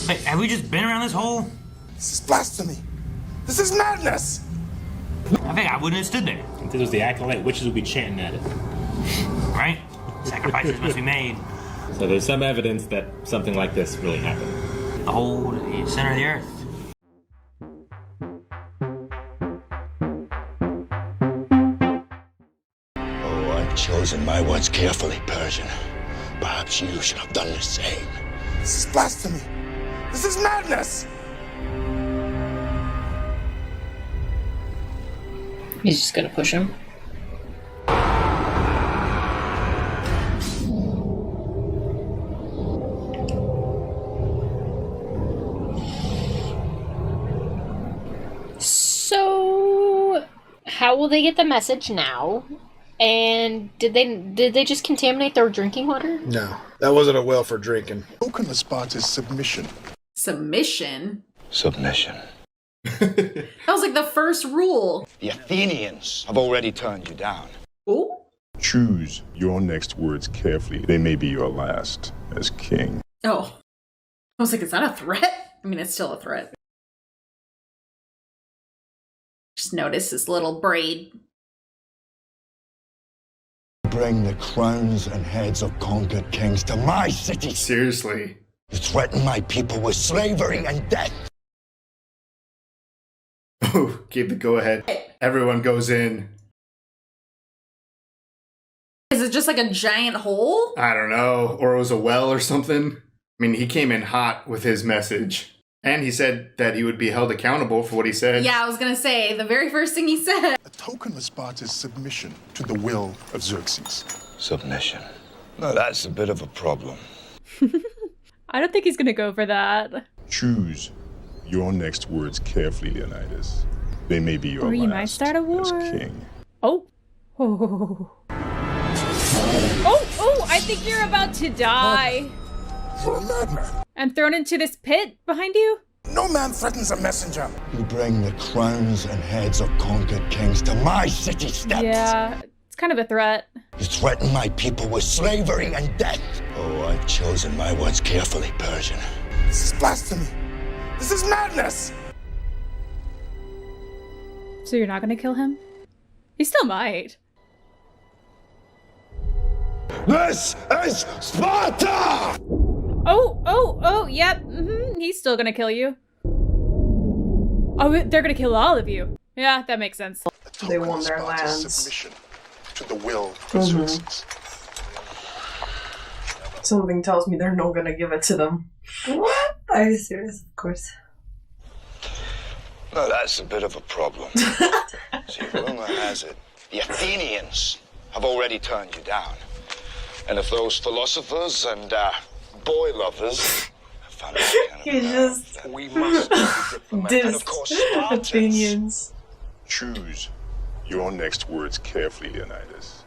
Wait, have we just been around this hole? This is blasphemy. This is madness. I think I wouldn't have stood there. If this was the acolyte, witches would be chanting at it. Right? Sacrifices must be made. So there's some evidence that something like this really happened. The whole center of the earth. Oh, I've chosen my words carefully, Persian. Perhaps you should have done the same. This is blasphemy. This is madness. He's just gonna push him. So, how will they get the message now? And did they just contaminate their drinking water? No, that wasn't a well for drinking. Token of Sparta's submission. Submission? Submission. That was like the first rule. The Athenians have already turned you down. Ooh. Choose your next words carefully. They may be your last as king. Oh. I was like, is that a threat? I mean, it's still a threat. Just notice his little braid. Bring the crowns and heads of conquered kings to my city. Seriously. You threaten my people with slavery and death. Oh, keep the go-ahead. Everyone goes in. Is it just like a giant hole? I don't know. Or it was a well or something. I mean, he came in hot with his message. And he said that he would be held accountable for what he said. Yeah, I was gonna say, the very first thing he said. A token of Sparta's submission to the will of Xerxes. Submission. Now that's a bit of a problem. I don't think he's gonna go for that. Choose your next words carefully, Leonidas. They may be your Or last you might start a war. as king. Oh. Oh. Oh, I think you're about to die. You're a madman. And thrown into this pit behind you? No man threatens a messenger. You bring the crowns and heads of conquered kings to my city steps. Yeah, it's kind of a threat. You threaten my people with slavery and death. Oh, I've chosen my words carefully, Persian. This is blasphemy. This is madness. So you're not gonna kill him? He still might. This is Sparta! Oh, yep. He's still gonna kill you. Oh, they're gonna kill all of you. Yeah, that makes sense. They won their lands. Submission to the will of Xerxes. Something tells me they're not gonna give it to them. What? Are you serious? Of course. Now that's a bit of a problem. See, rumor has it, the Athenians have already turned you down. And if those philosophers and boy lovers have found out He just we must be diplomatic. And of course, Spartans. Opinions. Choose your next words carefully, Leonidas.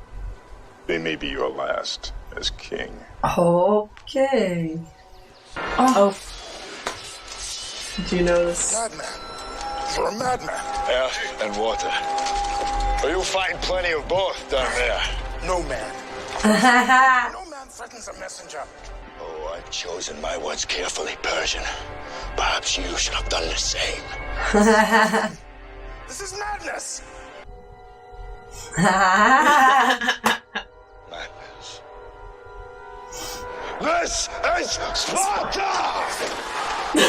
They may be your last as king. Okay. Oh. Do you know this? Madman. You're a madman. Air and water. Well, you'll find plenty of both down there. No man. No man threatens a messenger. Oh, I've chosen my words carefully, Persian. Perhaps you should have done the same. This is madness. Madness. This is Sparta!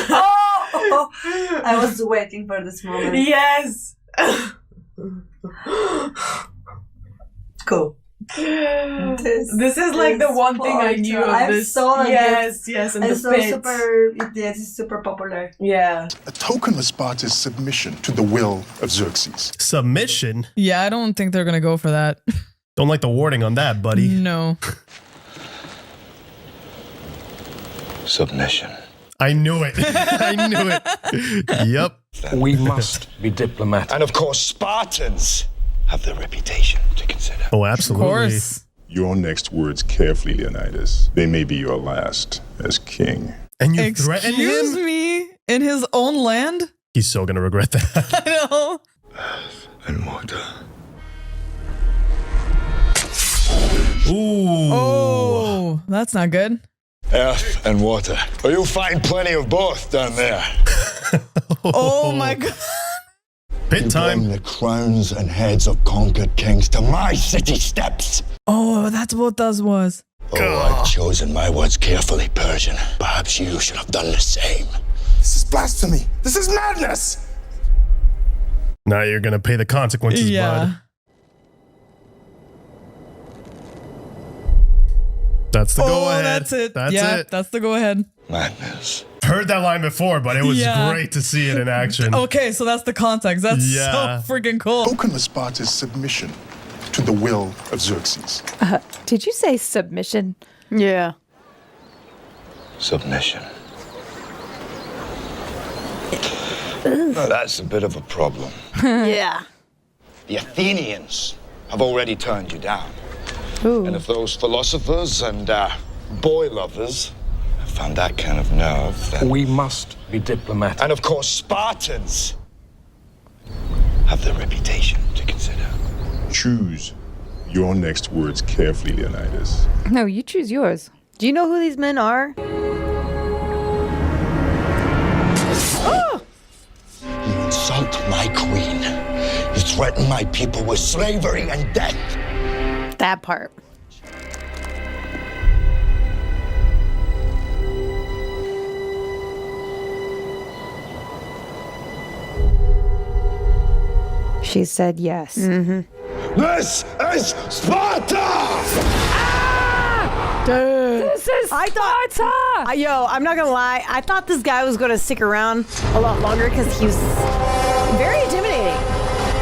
Oh! I was waiting for this moment. Yes! Cool. This is like the one thing I knew of this. Yes, and it's the pit. super. Yes, it's super popular. Yeah. A token of Sparta's submission to the will of Xerxes. Submission? Yeah, I don't think they're gonna go for that. Don't like the wording on that, buddy. No. Submission. I knew it. I knew it. Yep. We must be diplomatic. And of course, Spartans have their reputation to consider. Oh, absolutely. Of course. Your next words carefully, Leonidas. They may be your last as king. And you threaten Excuse him? me? In his own land? He's so gonna regret that. I know. Earth and water. Ooh. Oh, that's not good. earth and water. Well, you'll find plenty of both down there. Oh my god. Pit time. Bring the crowns and heads of conquered kings to my city steps. Oh, that's what that was. Oh, I've chosen my words carefully, Persian. Perhaps you should have done the same. This is blasphemy. This is madness. Now you're gonna pay the consequences, bud. That's the go ahead. That's it. That's it. That's the go ahead. Madness. Heard that line before, but it was great to see it in action. Okay, so that's the context. That's so freaking cool. Token of Sparta's submission to the will of Xerxes. Did you say submission? Yeah. Submission. Now, that's a bit of a problem. Yeah. The Athenians have already turned you down. Ooh. And if those philosophers and boy lovers have found that kind of nerve, then... We must be diplomatic. And of course, Spartans have their reputation to consider. Choose your next words carefully, Leonidas. No, you choose yours. Do you know who these men are? Oh! You insult my queen. You threaten my people with slavery and death. That part. She said yes. Mm-hmm. This is Sparta! This is Sparta! Yo, I'm not gonna lie. I thought this guy was gonna stick around a lot longer because he was very intimidating.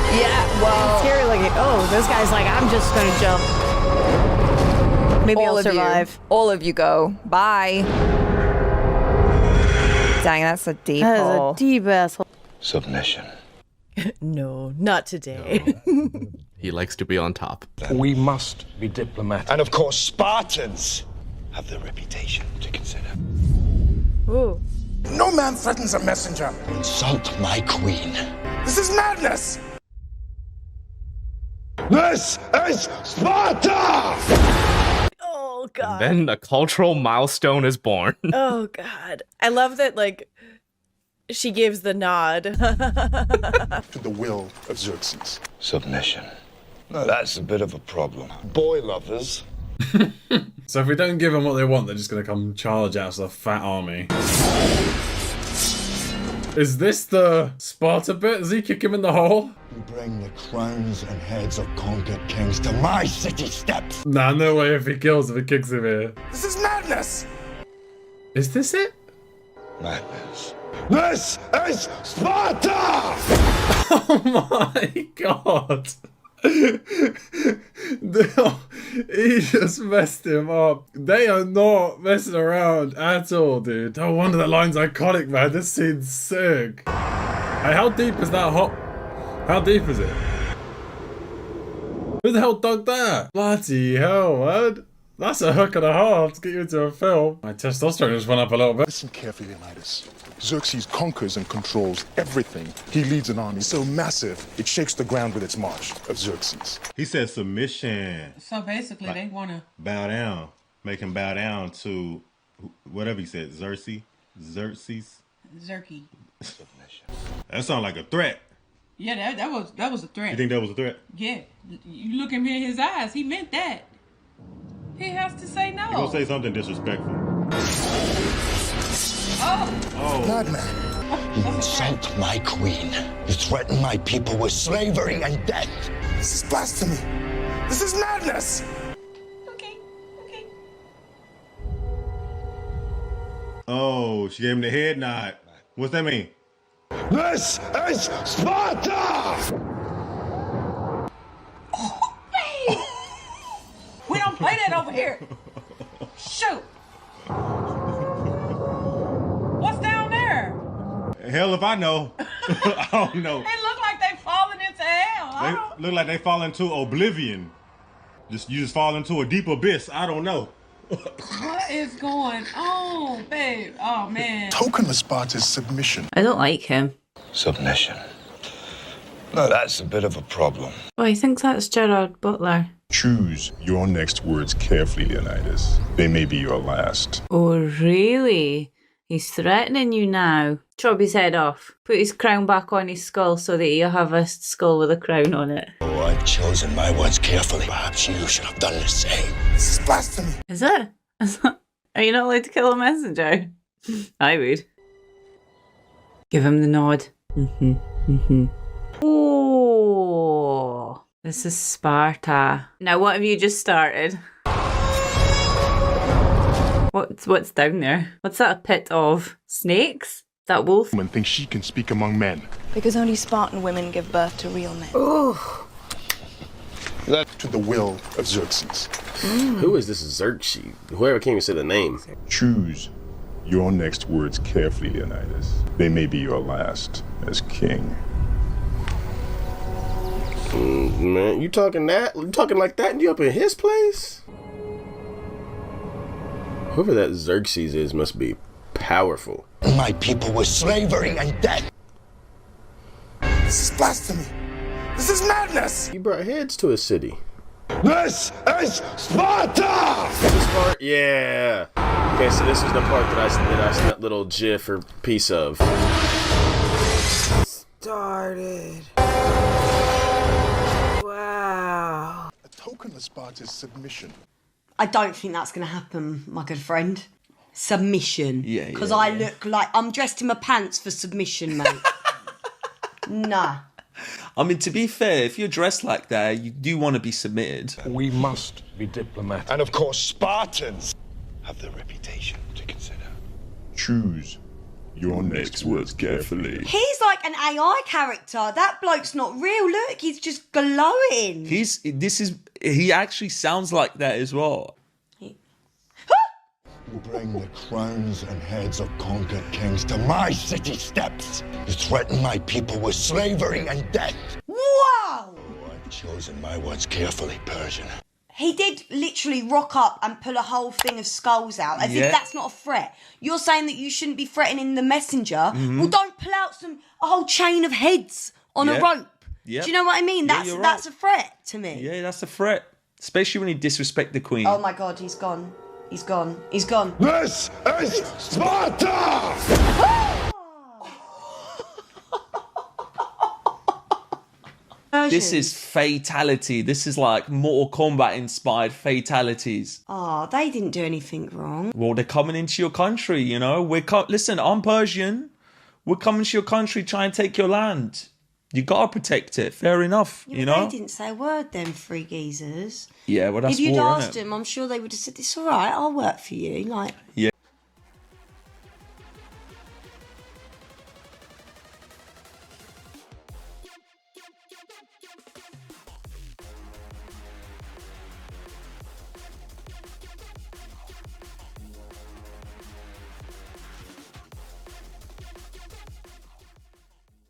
Yeah, well, scary looking. Oh, this guy's like, I'm just gonna jump. Maybe I'll survive. All of you go. Bye. Dang, that's a deep hole. That is a deep asshole. Submission. No, not today. He likes to be on top. We must be diplomatic. And of course, Spartans have their reputation to consider. Ooh. No man threatens a messenger. Insult my queen. This is madness. This is Sparta! Oh, God. Then a cultural milestone is born. Oh, God. I love that, like, she gives the nod. To the will of Xerxes. Submission. No, that's a bit of a problem. Boy lovers. So if we don't give them what they want, they're just going to come charge out as a fat army. Is this the Sparta bit? Does he kick him in the hole? You bring the crowns and heads of conquered kings to my city steps. Nah, no way if he kicks him here. This is madness. Is this it? Madness. This is Sparta! Oh my god. He just messed him up. They are not messing around at all, dude. No wonder that line's iconic, man. This scene's sick. Hey, how deep is that hop? How deep is it? Who the hell dug that? Bloody hell, man. That's a hook and a half to get you into a film. My testosterone just went up a little bit. Listen carefully, Leonidas. Xerxes conquers and controls everything. He leads an army so massive, it shakes the ground with its march of Xerxes. He said submission. So basically, Like, they want to bow down. Make him bow down to whatever he said. Xerxes? Zerky. That sounds like a threat. Yeah, that was a threat. You think that was a threat? Yeah, you look him in his eyes. He meant that. He has to say no. You're gonna say something disrespectful. Oh. Madman. You insult my queen. You threaten my people with slavery and death. This is blasphemy. This is madness. Okay. Oh, she gave him the head nod. What's that mean? This is Sparta! We don't play that over here. Shoot. What's down there? Hell if I know. I don't know. They look like they falling into hell. They look like they fall into oblivion. You just fall into a deep abyss. I don't know. What is going on, babe? Oh, man. Token of Sparta's submission. I don't like him. Submission. No, that's a bit of a problem. Oh, he thinks that's Gerard Butler. Choose your next words carefully, Leonidas. They may be your last. Oh, really? He's threatening you now. Chop his head off. Put his crown back on his skull so that he'll have a skull with a crown on it. Oh, I've chosen my words carefully. Perhaps you should have done the same. This is blasphemy. Is it? Are you not allowed to kill a messenger? I would. Give him the nod. Oh, this is Sparta. Now, what have you just started? What's down there? What's that a pit of? Snakes? That wolf? Woman thinks she can speak among men. Because only Spartan women give birth to real men. Ooh. That to the will of Xerxes. Who is this Xerxes? Whoever can't even say the name. Choose your next words carefully, Leonidas. They may be your last as king. Man, you talking like that and you up in his place? Whoever that Xerxes is must be powerful. My people were slavery and death. This is blasphemy. This is madness. You brought heads to a city. This is Sparta! This part? Yeah. Okay, so this is the part that I sent little gif or piece of. Started. Wow. A token of Sparta's submission. I don't think that's going to happen, my good friend. Submission. Yeah. Because I look like I'm dressed in my pants for submission, mate. Nah. I mean, to be fair, if you're dressed like that, you do want to be submitted. We must be diplomatic. And of course, Spartans have the reputation to consider. Choose your next words carefully. He's like an AI character. That bloke's not real. Look, he's just glowing. He actually sounds like that as well. You bring the crowns and heads of conquered kings to my city steps. You threaten my people with slavery and death. Wow! I've chosen my words carefully, Persian. He did literally rock up and pull a whole thing of skulls out, as if that's not a threat. You're saying that you shouldn't be threatening the messenger. Well, don't pull out a whole chain of heads on a rope. Yep. Do you know what I mean? That's a threat to me. Yeah, that's a threat. Especially when you disrespect the queen. Oh my god, he's gone. He's gone. He's gone. This is Sparta! This is fatality. This is like Mortal Kombat inspired fatalities. Oh, they didn't do anything wrong. Well, they're coming into your country, you know. Listen, I'm Persian. We're coming to your country, trying to take your land. You gotta protect it. Fair enough, you know. They didn't say a word, them three geezers. Yeah, well, that's if you'd war, asked innit? them, I'm sure they would have said, "It's all right. I'll work for you." Like, Yeah.